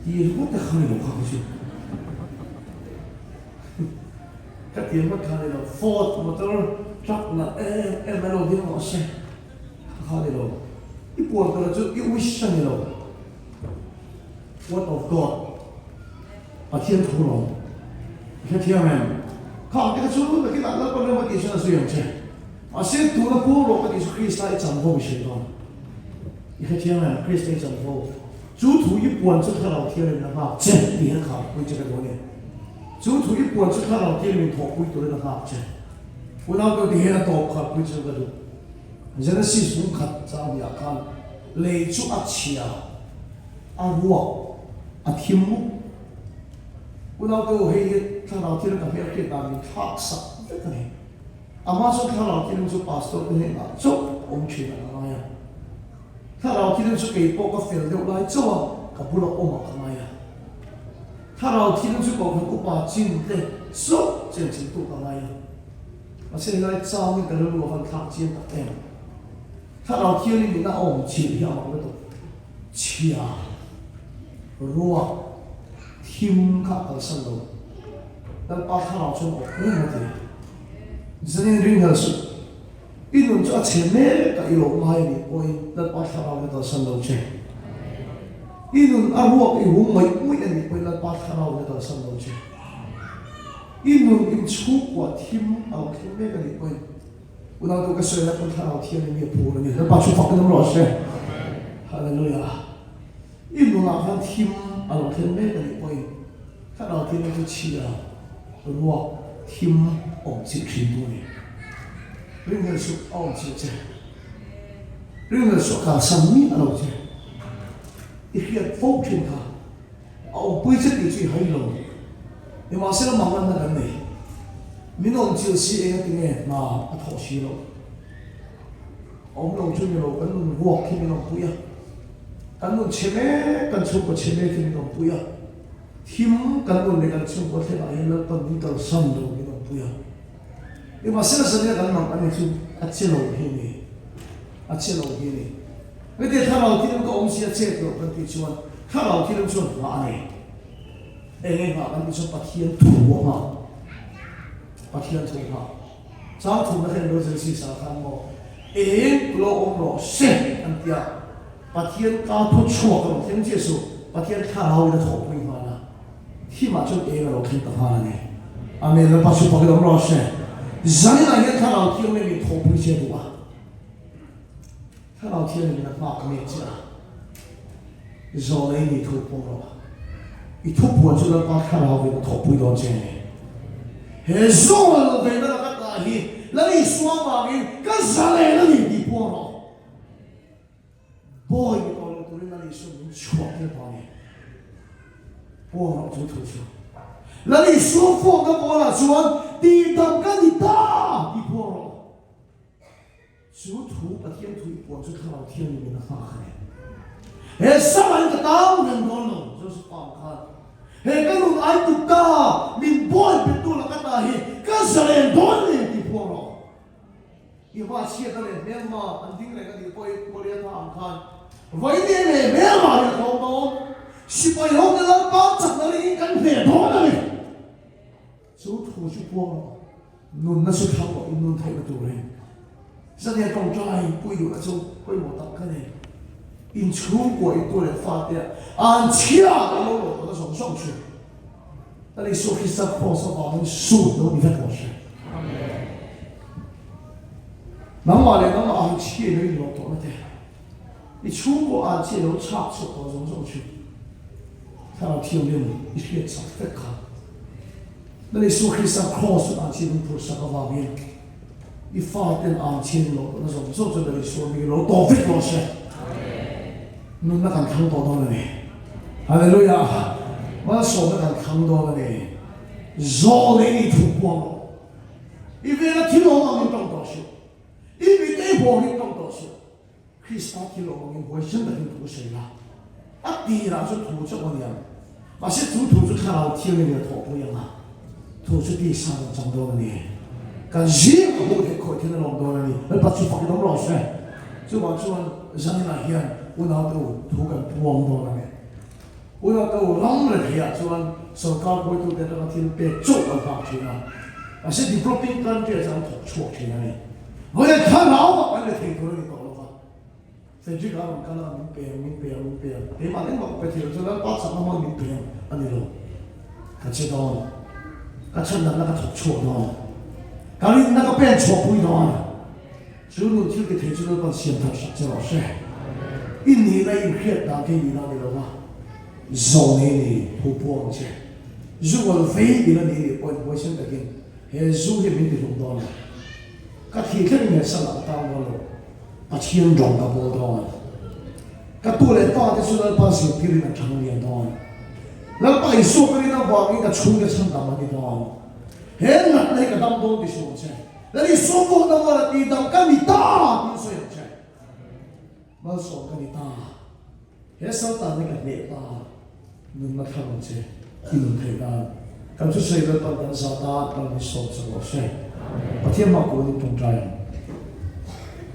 一路得看你看不去。个电不看你了 ，Ford motor truck 那没路的我说，看你了，一波个了就一危险的了。Word of God。 把天屠龙，你看天没？靠这个出路的给哪个不能把地上的水用去？啊，先读了菠萝，把地上可以撒一掌风水光。你看天没？可以撒一掌风。主土一般就看老天人的哈，这你看看会这个多年。主土一般就看老天人头会多的哈，这。我那个地下多看会这个多。现在习俗看咋样看？雷主啊切啊，啊我啊天木。 我那个黑他老天那个黑黑大米他啥这个呢？阿妈说他老天说把手给那做，我们去那个呀。他老天说给包个肥料来做，可不了我们干呀。他老天说包个把金的做，这程度干呀。我现在找那个人我很看见的哎。他老天里面那我们去呀，我们都去啊，弱。 힘 갖고 살로 난 빠타나 좀 없는 거지. 이제는 링하수 inun cho cheme ka ilo mai ni poi la pa thara le to san lo che inun arwak I hum mai pui ani poi la pa thara le to san lo che inun in chu kwa thim au thim me ka ni poi una to ka se la pa thara thian ni pu ni la pa chu fa ka lo che hallelujah inun la han thim au thim me ka ni poi ka lo thian ni chi ya ruak thim ong chi chi tu ni任何说傲气者，任何说讲生命傲者，一些否定他，傲背着你最黑路，你话说慢慢那个你，民众就是一个点那妥协了，我们农村的路跟我听民众不一样，跟农前面跟中国前面听民众不一样，听跟农那个中国听那些那跟民众深入民众不一样。你话现在是那个人们就接路去呢，接路去呢。你哋睇樓天個公司接路跟啲做，睇樓天做話呢，誒話跟啲做白天土嘛，白天土嘛，早土那些都是是啥看麼？攞我攞食安啲啊，白天搞出錯個天接受，白天睇樓嘅土背嘛啦，起碼就個樓天得下呢，阿妹你把手拍佢咁攞食。咱那些看老天那里头不接住啊，看老天那里那马没接啊，绕来你头破了，一头破就能把看老那个头不到接，还绕了为那个大黑，那里双马面，干啥来那里你破了，破一到了都那里说你错的把你，破了就头去。那里说破个破了，说地道跟你大，你破了，就土把天土一破，就看到天里面的发黑。哎，上来个当人多了，就是放看。哎，跟我爱不大，你破别多了个大黑，跟上来多呢，你破了。你话切的嘞，没嘛，安定那个你破连放看，为的嘞没嘛的好多，是把有的人把整的嘞跟别多的嘞。就土就破了，nun那是看我nun太个多嘞，现在讲在不有那种规模大个嘞，因出国一多人发的，按恰的有我那种上去，那你说其实破是把你数都你在搞事，能话嘞能按切的有多了的，你出国按切有差出多种上去，看到天边一些长得看。那你说其实 cross 按切不是个方面，你发电按切路那种，就那里说你路多费多些，侬那敢扛多了呢？哈利路亚！我说那敢扛多了呢，绕你土光了，因为那天路往你当多少，因为地方你当多少，其实那天路往你会真的很土谁啦？啊，地啦就土这么样，那些土就看到天里的土不一样啊。土出地上长多了呢，但人我得靠天的弄多了呢，那把土放给他们老师，就把说让你那天我拿到土跟不往多了呢，我拿到啷了的呀，就按手高不都在那个天别做了发去啊，但是你不平干这张土错去那里，我也看老了，俺的天土里搞了吧，甚至讲我看到明白，你把那个白天就那把什么明白，安尼咯，他知道。他趁着那个土错了，搞你那个变错不一样，只有这个提出那个先头是这老师，一年来一片打给你那里了吧，绕你突破去，如果非你那里我现在跟，还如何面对弄到了，他提出来是哪当我了，把钱装到包到了，他多来发的时候把手给你那长年到了。那把说给你那话，你个冲个成当嘛的多，很难那个当多的说噻。那你说过那么地道跟你大，你说有噻？我说跟你大，也少打那个脸大，你们看我噻，你们看到，咁就谁个当干啥大，当你说什么噻？我天马过你中在。